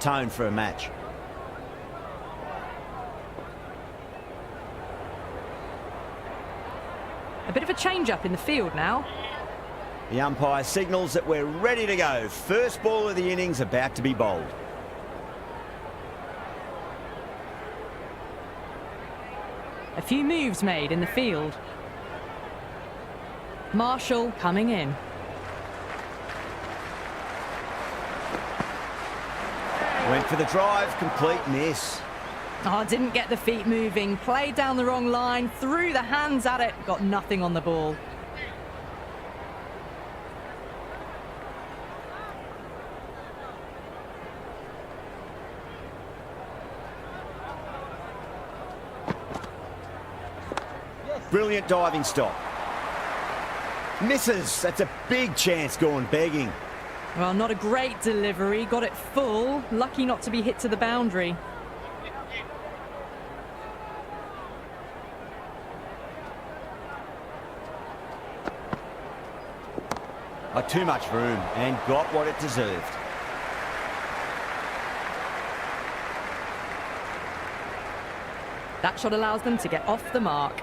tone for a match. A bit of a change-up in the field now. The umpire signals that we're ready to go. First ball of the innings about to be bowled. A few moves made in the field. Marshall coming in. Went for the drive, complete miss. Oh, didn't get the feet moving. Played down the wrong line, threw the hands at it, got nothing on the ball. Brilliant diving stop. Misses. That's a big chance gone begging. Well, not a great delivery. Got it full. Lucky not to be hit to the boundary. Too much room and got what it deserved. That shot allows them to get off the mark.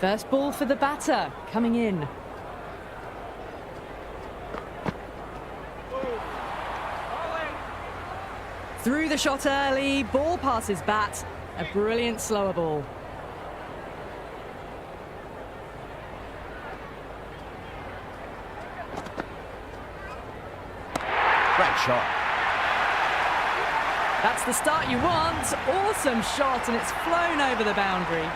First ball for the batter, coming in. Threw the shot early, ball passes bat, a brilliant slower ball. Great shot. That's the start you want. Awesome shot, and it's flown over the boundary.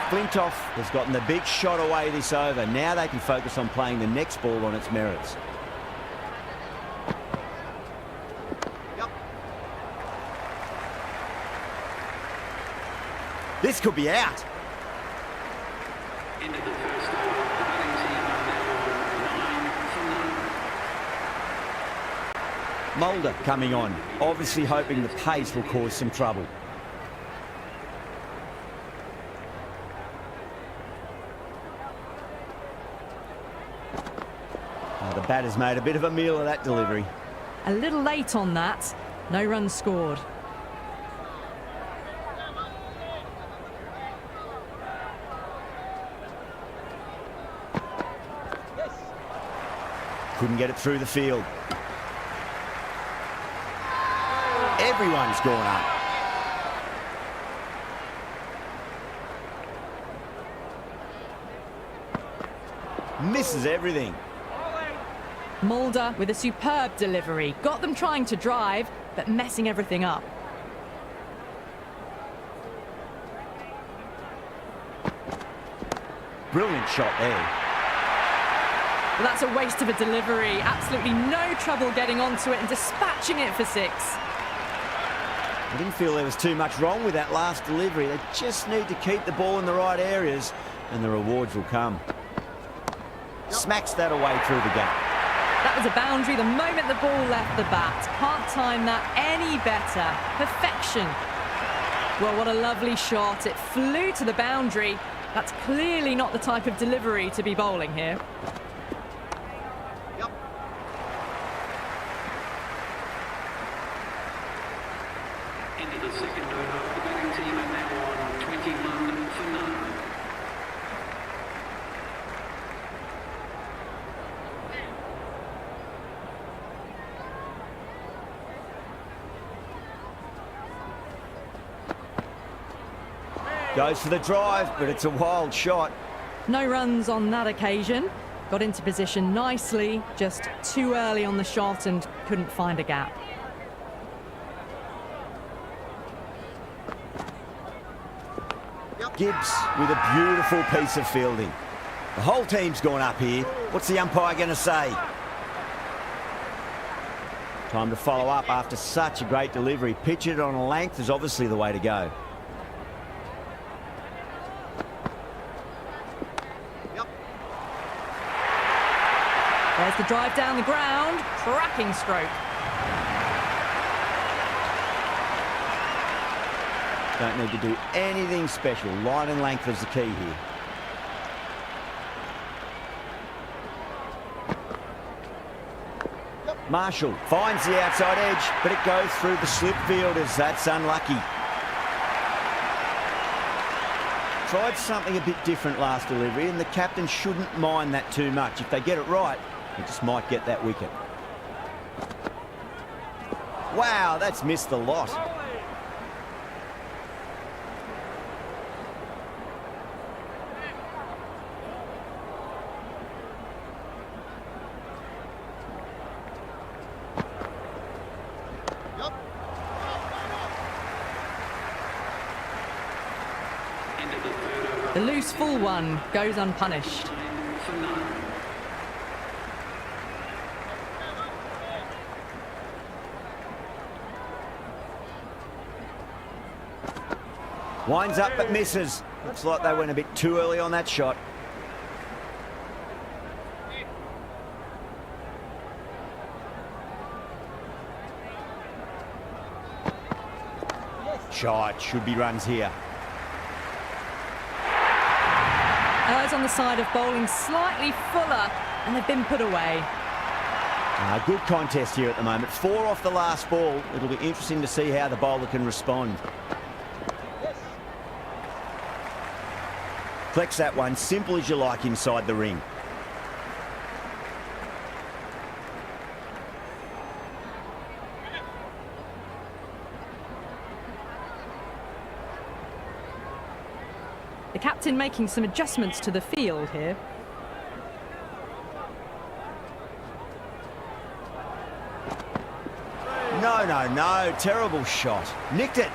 Flintoff has gotten the big shot away this over. Now they can focus on playing the next ball on its merits. This could be out. Into the first over, the batting team are now 9 for 9. Mulder coming on, obviously hoping the pace will cause some trouble. The batter's made a bit of a meal of that delivery. A little late on that. No runs scored. Couldn't get it through the field. Everyone's gone up. Misses everything. Mulder with a superb delivery. Got them trying to drive, but messing everything up. Brilliant shot there. Well, that's a waste of a delivery. Absolutely no trouble getting onto it and dispatching it for 6. I didn't feel there was too much wrong with that last delivery. They just need to keep the ball in the right areas and the rewards will come. Smacks that away through the gap. That was a boundary the moment the ball left the bat. Can't time that any better. Perfection. Well, what a lovely shot. It flew to the boundary. That's clearly not the type of delivery to be bowling here. Into the second over, the batting team are now on 21 for 9. Goes for the drive, but it's a wild shot. No runs on that occasion. Got into position nicely, just too early on the shot and couldn't find a gap. Gibbs with a beautiful piece of fielding. The whole team's gone up here. What's the umpire going to say? Time to follow up after such a great delivery. Pitch it on a length is obviously the way to go. There's the drive down the ground. Cracking stroke. Don't need to do anything special. Line and length is the key here. Marshall finds the outside edge, but it goes through the slip fielders. That's unlucky. Tried something a bit different last delivery, and the captain shouldn't mind that too much. If they get it right, they just might get that wicket. Wow, that's missed the lot. The loose full one goes unpunished. Winds up but misses. Looks like they went a bit too early on that shot. Shot, should be runs here. Errs on the side of bowling slightly fuller, and they've been put away. Good contest here at the moment. 4 off the last ball. It'll be interesting to see how the bowler can respond. Flex that one, simple as you like inside the ring. The captain making some adjustments to the field here. No. Terrible shot. Nicked it.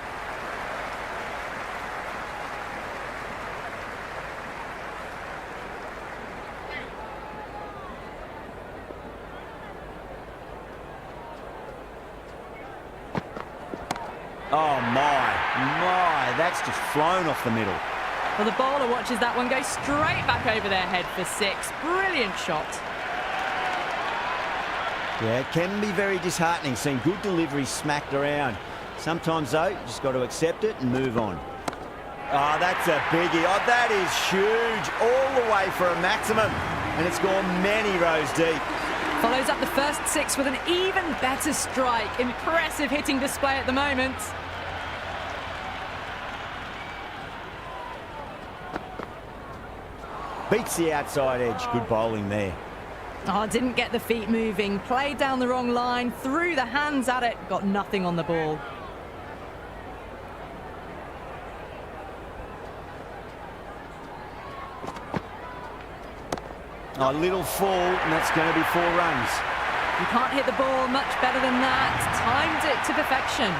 Oh, my. That's just flown off the middle. Well, the bowler watches that one go straight back over their head for 6. Brilliant shot. Yeah, it can be very disheartening seeing good delivery smacked around. Sometimes, though, you just got to accept it and move on. Oh, that's a biggie. Oh, that is huge. All the way for a maximum. And it's gone many rows deep. Follows up the first 6 with an even better strike. Impressive hitting display at the moment. Beats the outside edge. Good bowling there. Oh, didn't get the feet moving. Played down the wrong line. Threw the hands at it. Got nothing on the ball. A little fall, and that's going to be 4 runs. You can't hit the ball much better than that. Timed it to perfection.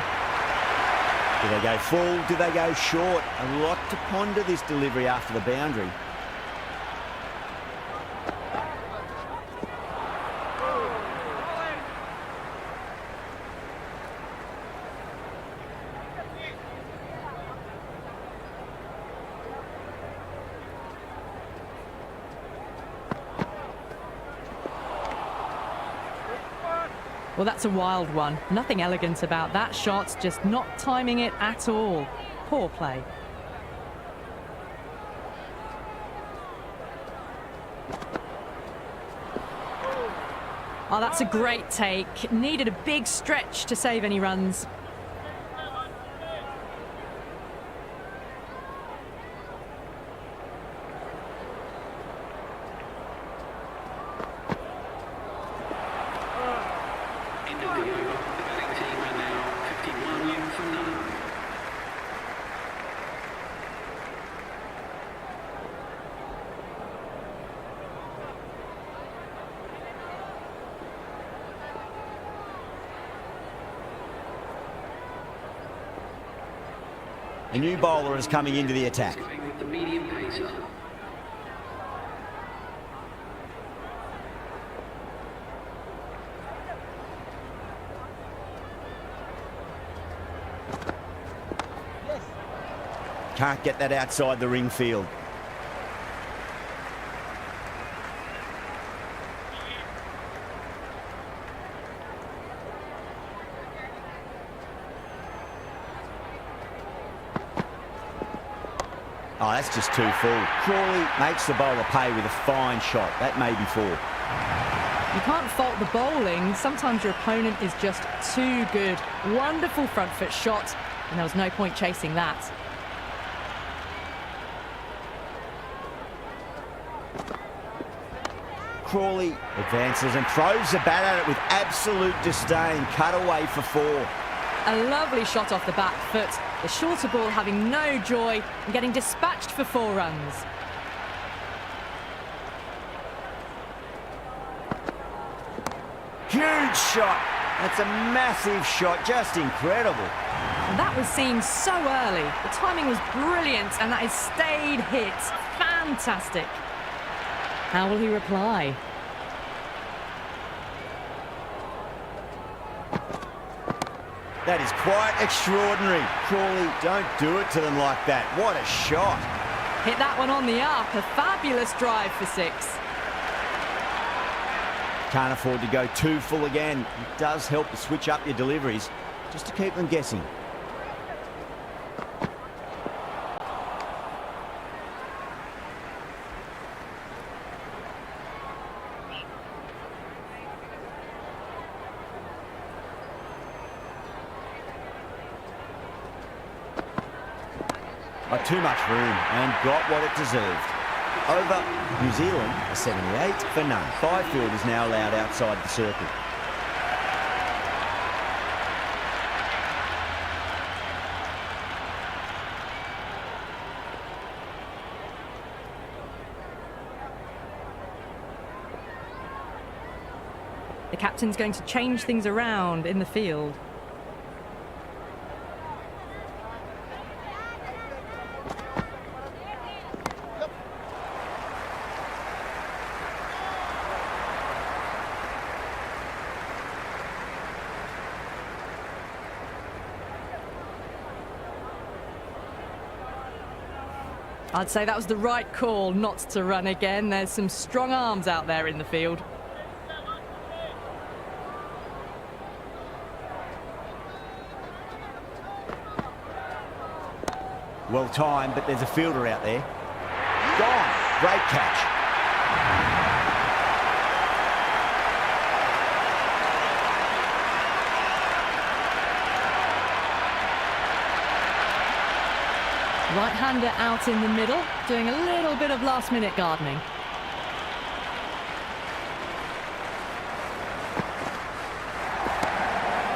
Do they go full? Do they go short? A lot to ponder this delivery after the boundary. Well, that's a wild one. Nothing elegant about that shot, just not timing it at all. Poor play. Oh, that's a great take. Needed a big stretch to save any runs. A new bowler is coming into the attack. The medium pacer. Can't get that outside the ring field. Oh, that's just too full. Crawley makes the bowler pay with a fine shot. That may be 4. You can't fault the bowling. Sometimes your opponent is just too good. Wonderful front foot shot, and there was no point chasing that. Crawley advances and throws the bat at it with absolute disdain. Cut away for 4. A lovely shot off the back foot. The shorter ball having no joy and getting dispatched for 4 runs. Huge shot. That's a massive shot. Just incredible. And that was seen so early. The timing was brilliant, and that is stayed hit. Fantastic. How will he reply? That is quite extraordinary. Crawley, don't do it to them like that. What a shot. Hit that one on the up. A fabulous drive for 6. Can't afford to go too full again. It does help to switch up your deliveries just to keep them guessing. By too much room and got what it deserved. Over New Zealand, a 78 for none. 5 fielders now allowed outside the circle. The captain's going to change things around in the field. I'd say that was the right call not to run again. There's some strong arms out there in the field. Well timed, but there's a fielder out there. Gone. Great catch. Right-hander out in the middle, doing a little bit of last-minute gardening.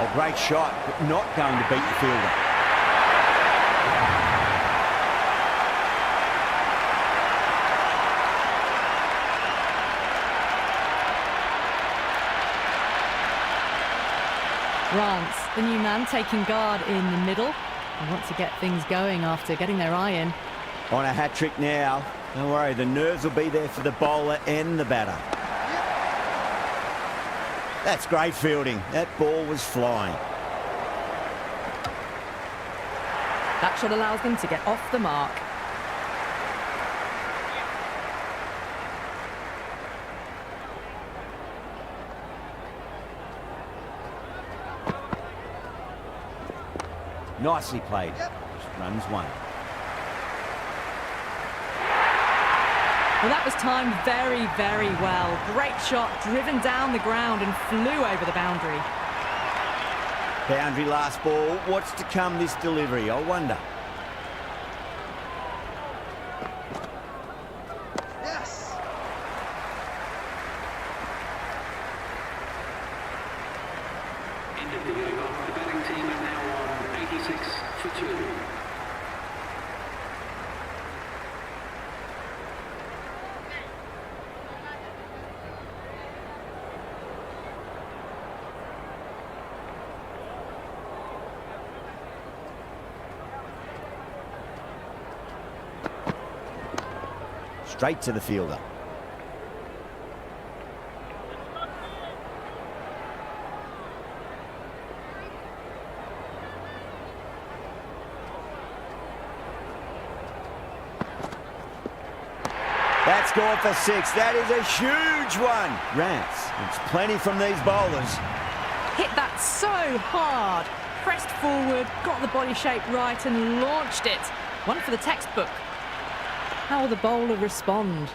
A great shot, but not going to beat the fielder. Grant, the new man, taking guard in the middle. They want to get things going after getting their eye in. On a hat-trick now. Don't worry, the nerves will be there for the bowler and the batter. That's great fielding. That ball was flying. That shot allows them to get off the mark. Nicely played. Runs 1. Well, that was timed very, very well. Great shot, driven down the ground and flew over the boundary. Boundary last ball. What's to come this delivery, I wonder. Yes. End of the over. The batting team are now on 86 for 2. Straight to the fielder. That's gone for 6. That is a huge one. Rats. It's plenty from these bowlers. Hit that so hard. Pressed forward, got the body shape right and launched it. One for the textbook. How will the bowler respond?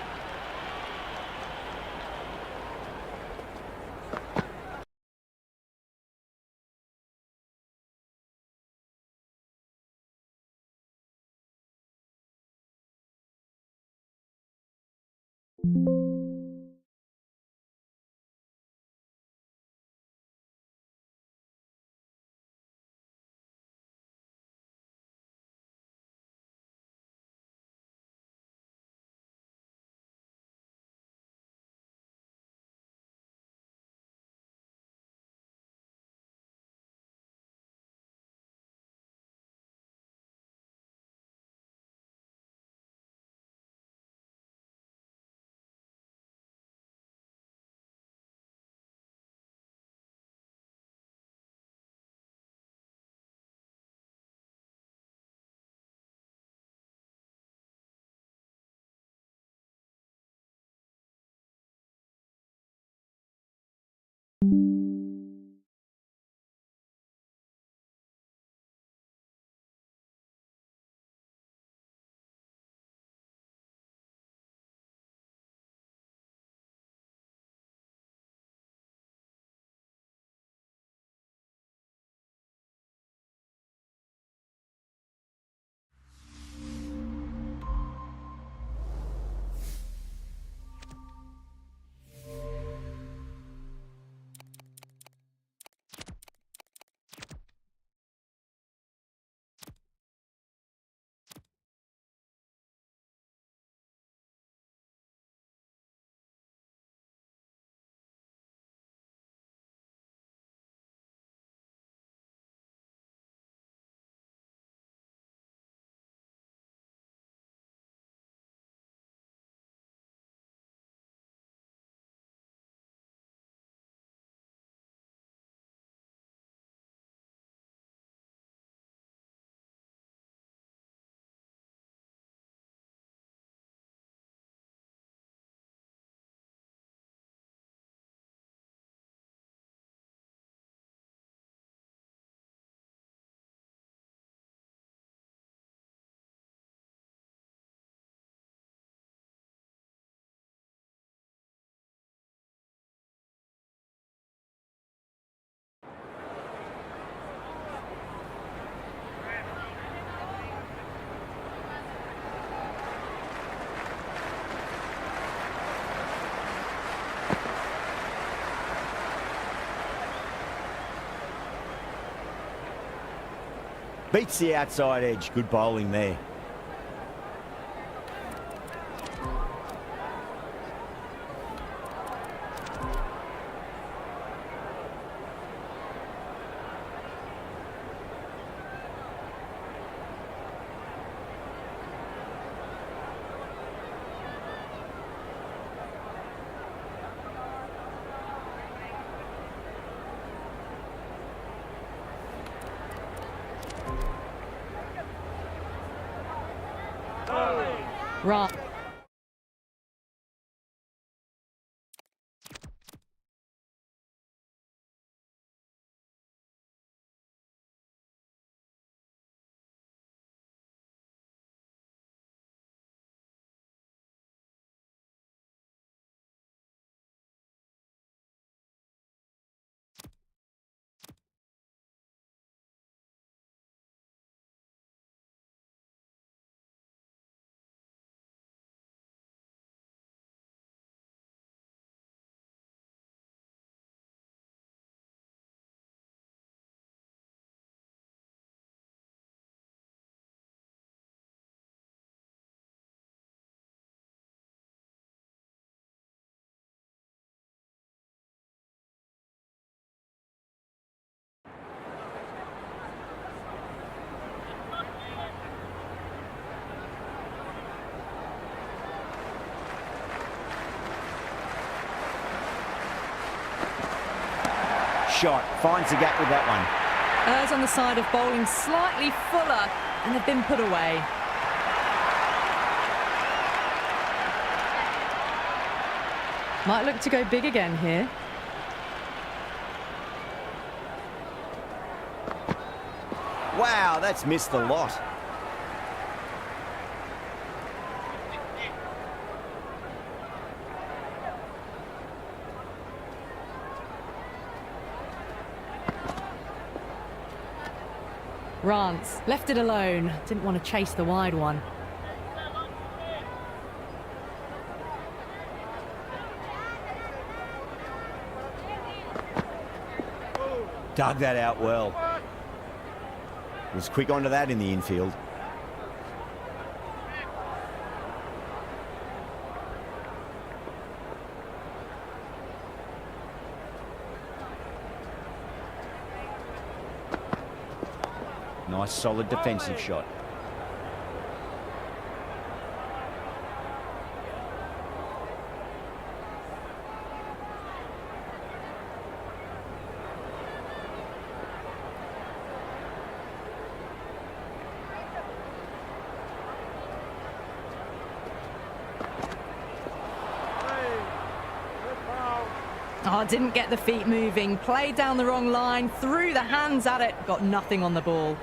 Beats the outside edge. Good bowling there. Right. Shot. Finds the gap with that one. Errs on the side of bowling slightly fuller, and they've been put away. Might look to go big again here. Wow, that's missed a lot. Rance left it alone. Didn't want to chase the wide one. Dug that out well. Was quick onto that in the infield. Nice solid defensive shot. Oh, didn't get the feet moving. Played down the wrong line, threw the hands at it, got nothing on the ball.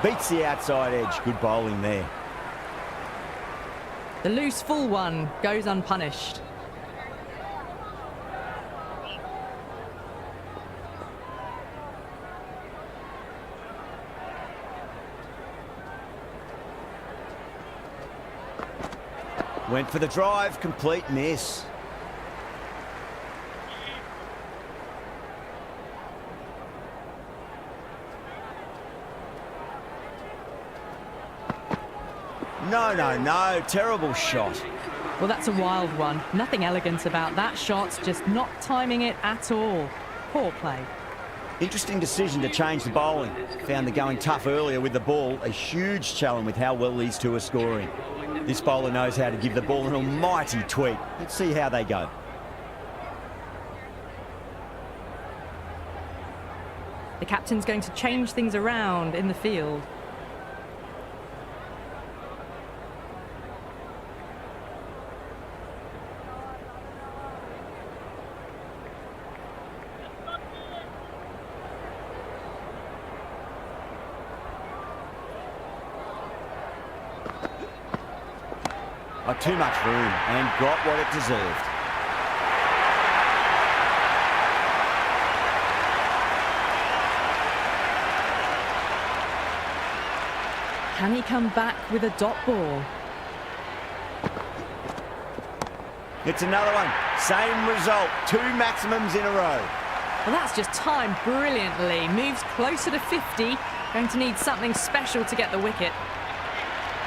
Beats the outside edge. Good bowling there. The loose full one goes unpunished. Went for the drive, complete miss. No, terrible shot. Well, that's a wild one. Nothing elegant about that shot, just not timing it at all. Poor play. Interesting decision to change the bowling. Found the going tough earlier with the ball. A huge challenge with how well these two are scoring. This bowler knows how to give the ball an almighty tweak. Let's see how they go. The captain's going to change things around in the field. Too much room and got what it deserved. Can he come back with a dot ball? It's another one. Same result. 2 maximums in a row. Well, that's just timed brilliantly. Moves closer to 50. Going to need something special to get the wicket.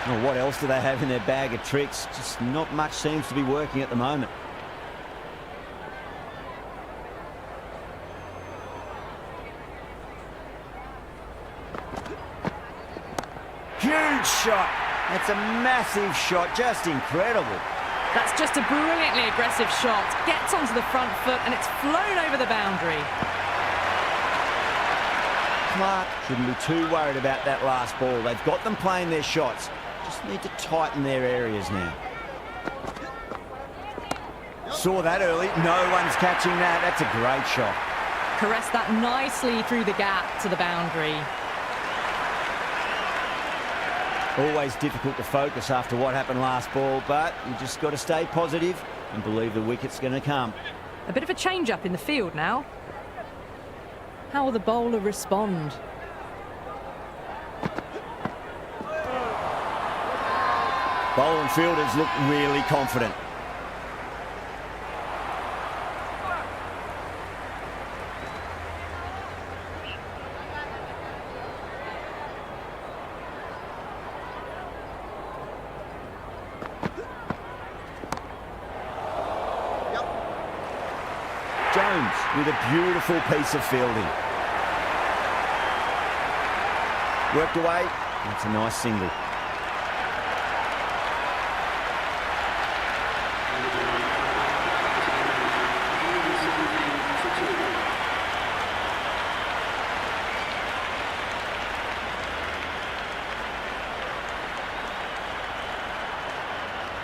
Well, what else do they have in their bag of tricks? Just not much seems to be working at the moment. Huge shot. That's a massive shot. Just incredible. That's just a brilliantly aggressive shot. Gets onto the front foot and it's flown over the boundary. Clark shouldn't be too worried about that last ball. They've got them playing their shots. Just need to tighten their areas now. Saw that early. No one's catching that. That's a great shot. Caressed that nicely through the gap to the boundary. Always difficult to focus after what happened last ball, but you just got to stay positive and believe the wicket's going to come. A bit of a change-up in the field now. How will the bowler respond? Bowling fielders look really confident. Jones with a beautiful piece of fielding. Worked away. That's a nice single.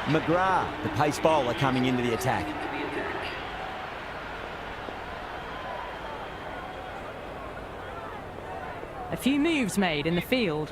McGrath, the pace bowler, coming into the attack. A few moves made in the field.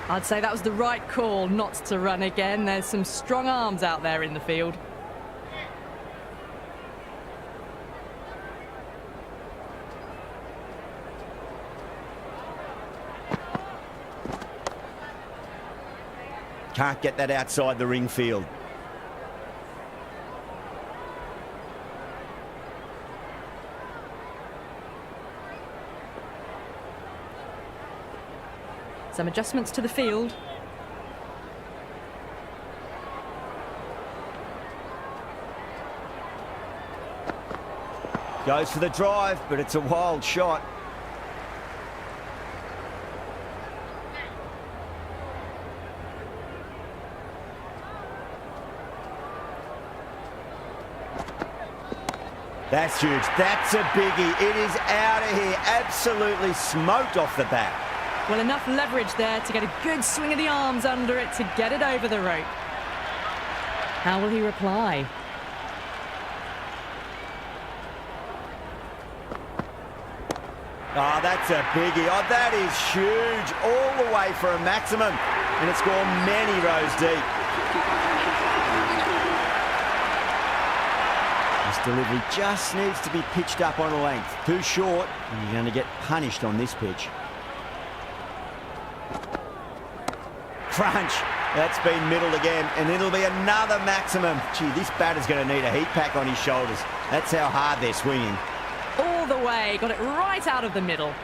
I'd say that was the right call not to run again. There's some strong arms out there in the field. Can't get that outside the ring field. Some adjustments to the field. Goes for the drive, but it's a wild shot. That's huge. That's a biggie. It is out of here. Absolutely smoked off the bat. Well, enough leverage there to get a good swing of the arms under it to get it over the rope. How will he reply? Oh, that's a biggie. Oh, that is huge. All the way for a maximum. And it's gone many rows deep. This delivery just needs to be pitched up on a length. Too short, and you're going to get punished on this pitch. Crunch. That's been middled again, and it'll be another maximum. Gee, this batter's going to need a heat pack on his shoulders. That's how hard they're swinging. All the way, got it right out of the middle.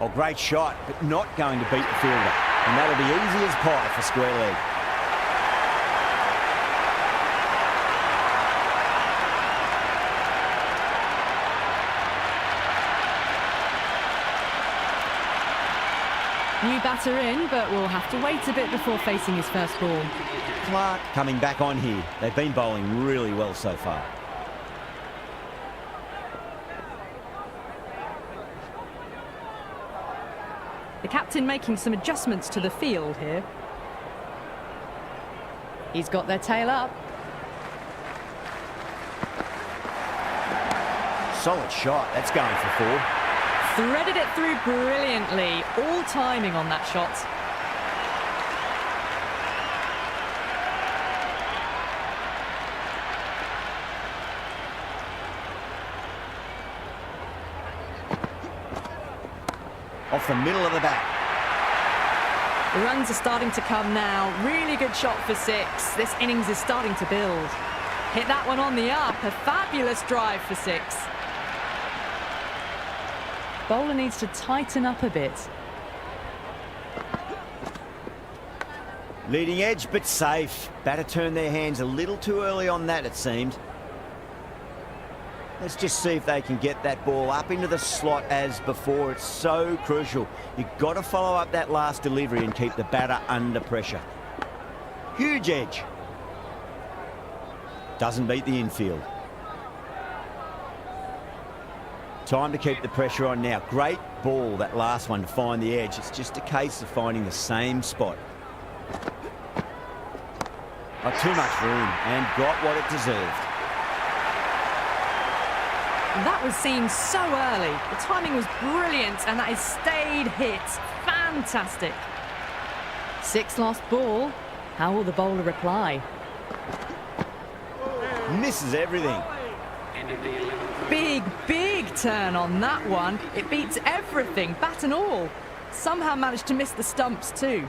Oh, great shot, but not going to beat the fielder. And that'll be easy as pie for square leg. New batter in, but we'll have to wait a bit before facing his first ball. Clark coming back on here. They've been bowling really well so far. The captain making some adjustments to the field here. He's got their tail up. Solid shot. That's going for 4. Threaded it through brilliantly. All timing on that shot. Off the middle of the bat. The runs are starting to come now. Really good shot for 6. This innings is starting to build. Hit that one on the up. A fabulous drive for 6. Bowler needs to tighten up a bit. Leading edge, but safe. Batter turned their hands a little too early on that, it seemed. Let's just see if they can get that ball up into the slot as before. It's so crucial. You've got to follow up that last delivery and keep the batter under pressure. Huge edge. Doesn't beat the infield. Time to keep the pressure on now. Great ball, that last one, to find the edge. It's just a case of finding the same spot. Not too much room, and got what it deserved. That was seen so early. The timing was brilliant, and that is stayed hit. Fantastic. 6 lost ball. How will the bowler reply? Misses everything. Big, big turn on that one. It beats everything, bat and all. Somehow managed to miss the stumps too.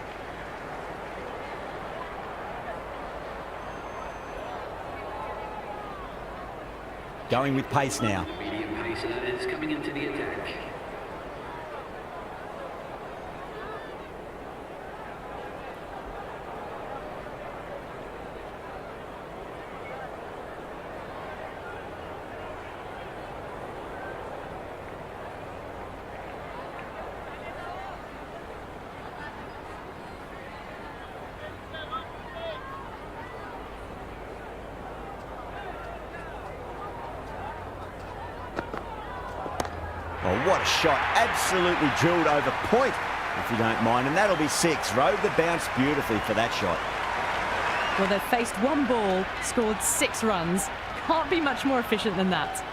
Going with pace now. The medium pacer is coming into the attack. Oh, what a shot. Absolutely drilled over point, if you don't mind. And that'll be 6. Rode the bounce beautifully for that shot. Well, they've faced 1 ball, scored 6 runs. Can't be much more efficient than that.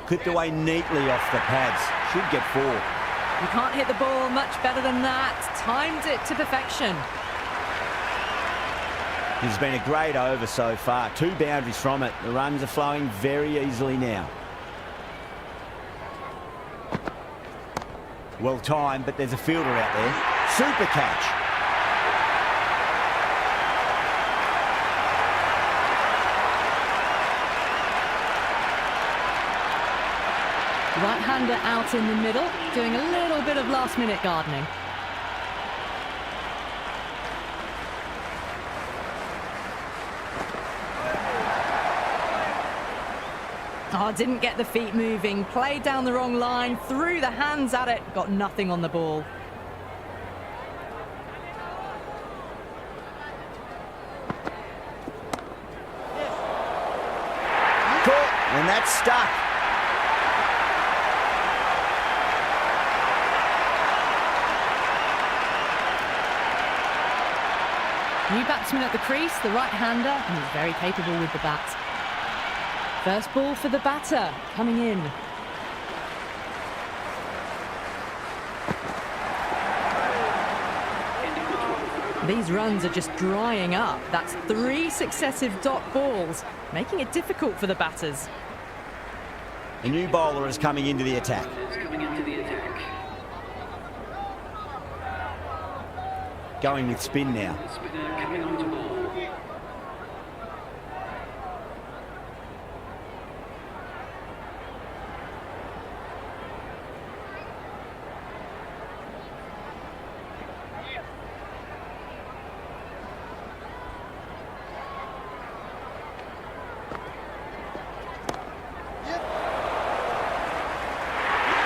Clipped away neatly off the pads. Should get 4. You can't hit the ball much better than that. Timed it to perfection. This has been a great over so far. 2 boundaries from it. The runs are flowing very easily now. Well timed, but there's a fielder out there. Super catch. Right-hander out in the middle, doing a little bit of last-minute gardening. Oh, didn't get the feet moving, played down the wrong line, threw the hands at it, got nothing on the ball. Caught, and that's stuck. New batsman at the crease, the right-hander, and he's very capable with the bat. First ball for the batter, coming in. These runs are just drying up. That's 3 successive dot balls, making it difficult for the batters. A new bowler is coming into the attack. Going with spin now. Spinner coming on to ball.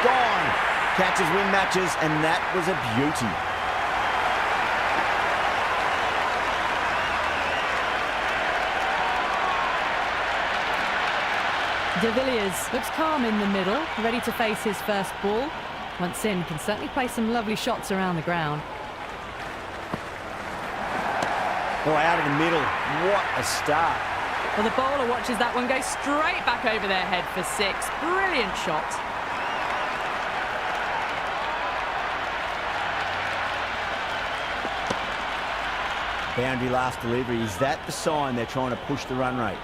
Gone. Catches win matches, and that was a beauty. De Villiers looks calm in the middle, ready to face his first ball. Once in, can certainly play some lovely shots around the ground. Oh, out of the middle. What a start. Well, the bowler watches that one go straight back over their head for 6. Brilliant shot. Boundary last delivery. Is that the sign they're trying to push the run rate?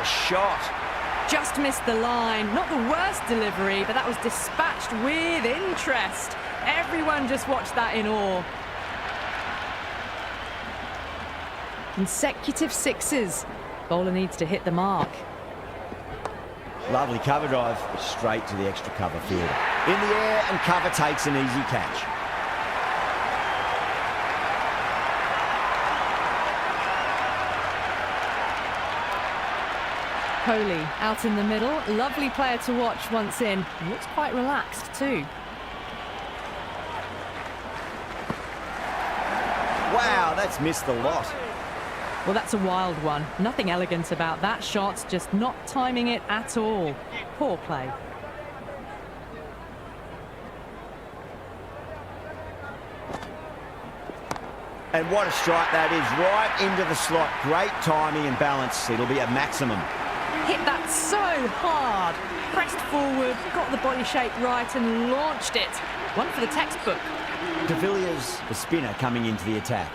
a shot. Just missed the line. Not the worst delivery, but that was dispatched with interest. Everyone just watched that in awe. Consecutive sixes. Bowler needs to hit the mark. Lovely cover drive, straight to the extra cover fielder. In the air, and cover takes an easy catch. Kohli out in the middle. Lovely player to watch once in. Looks quite relaxed too. Wow, that's missed the lot. Well, that's a wild one. Nothing elegant about that shot, just not timing it at all. Poor play. And what a strike that is, right into the slot. Great timing and balance. It'll be a maximum. Hit that so hard. Pressed forward, got the body shape right and launched it. One for the textbook. De Villiers, the spinner, coming into the attack.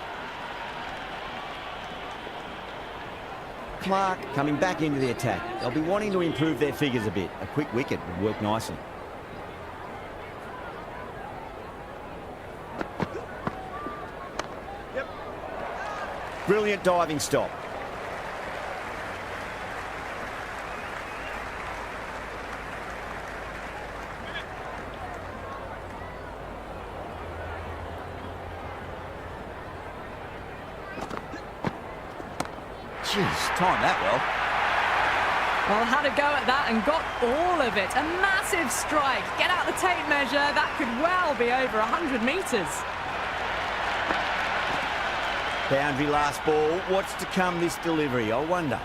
Clark coming back into the attack. They'll be wanting to improve their figures a bit. A quick wicket would work nicely. Brilliant diving stop. Jeez, timed that well. Well, had a go at that and got all of it. A massive strike. Get out the tape measure. That could well be over 100 metres. Boundary last ball. What's to come this delivery, I wonder.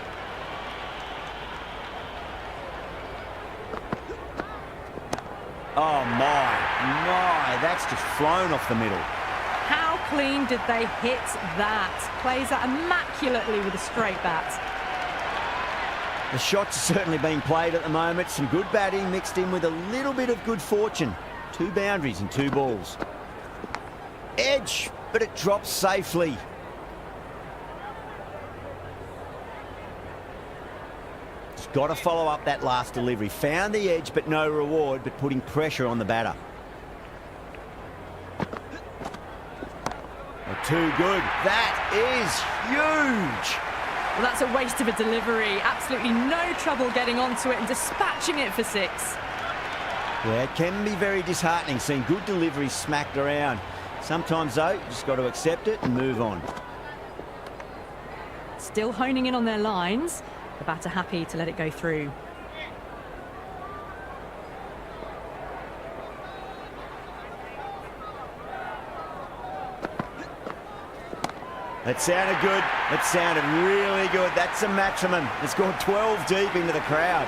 Oh, my. That's just flown off the middle. How clean did they hit that? Plays that immaculately with a straight bat. The shots are certainly being played at the moment. Some good batting mixed in with a little bit of good fortune. 2 boundaries and 2 balls. Edge, but it drops safely. Just got to follow up that last delivery. Found the edge, but no reward, but putting pressure on the batter. Too good. That is huge. Well, that's a waste of a delivery. Absolutely no trouble getting onto it and dispatching it for 6. Yeah, it can be very disheartening seeing good deliveries smacked around. Sometimes, though, you just got to accept it and move on. Still honing in on their lines. The batter happy to let it go through. That sounded good. That sounded really good. That's a maximum. It's gone 12 deep into the crowd.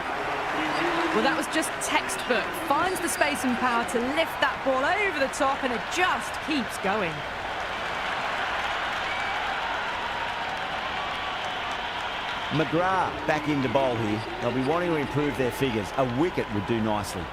Well, that was just textbook. Finds the space and power to lift that ball over the top, and it just keeps going. McGrath back into bowl here. They'll be wanting to improve their figures. A wicket would do nicely.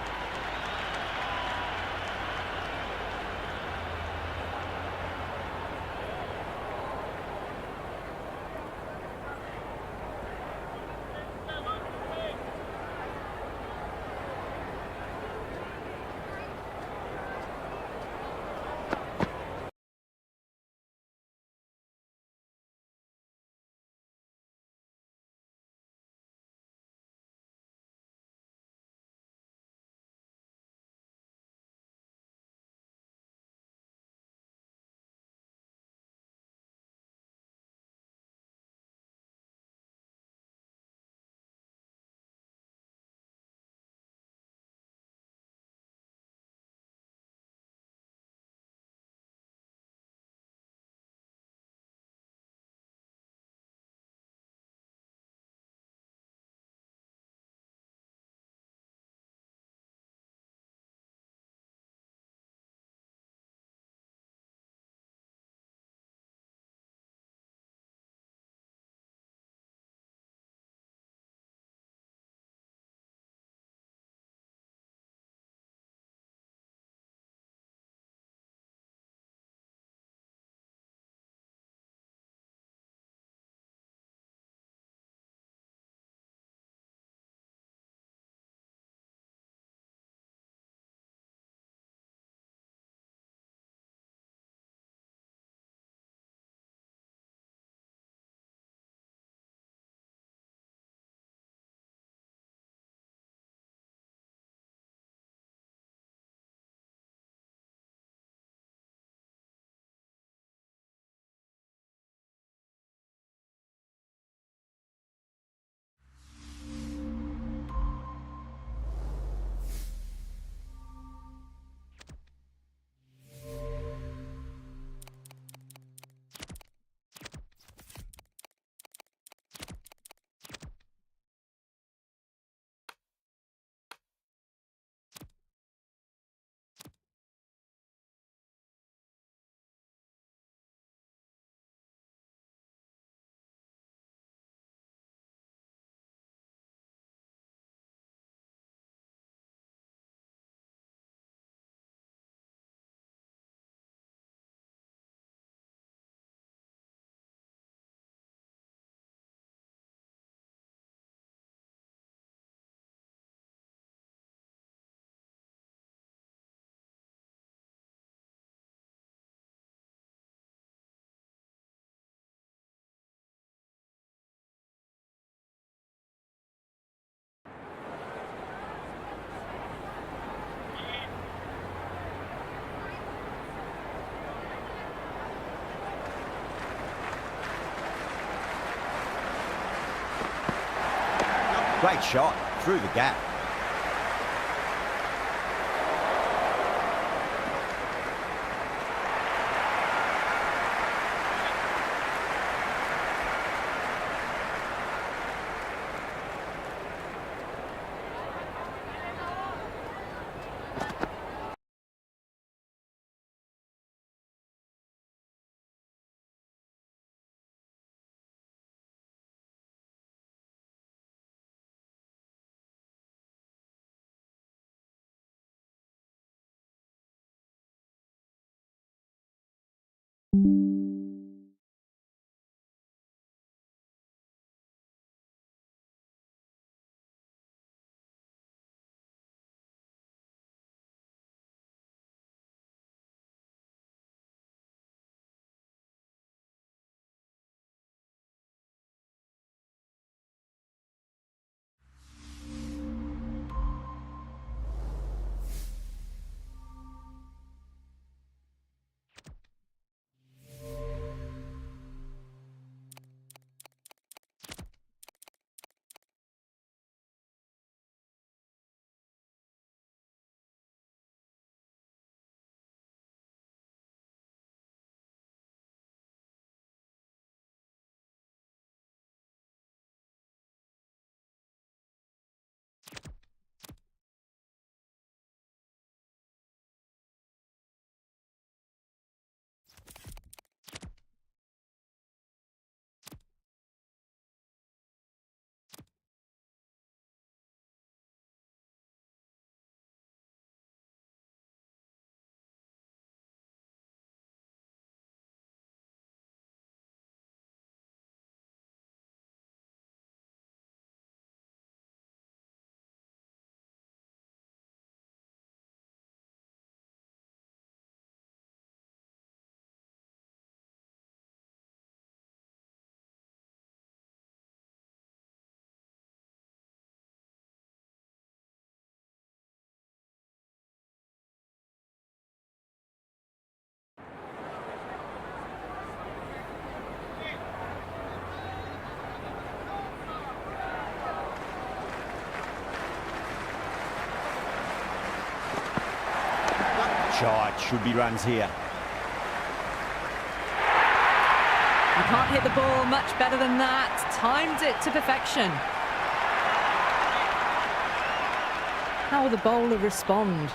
Great shot through the gap. Shot, should be runs here. You can't hit the ball much better than that. Timed it to perfection. How will the bowler respond?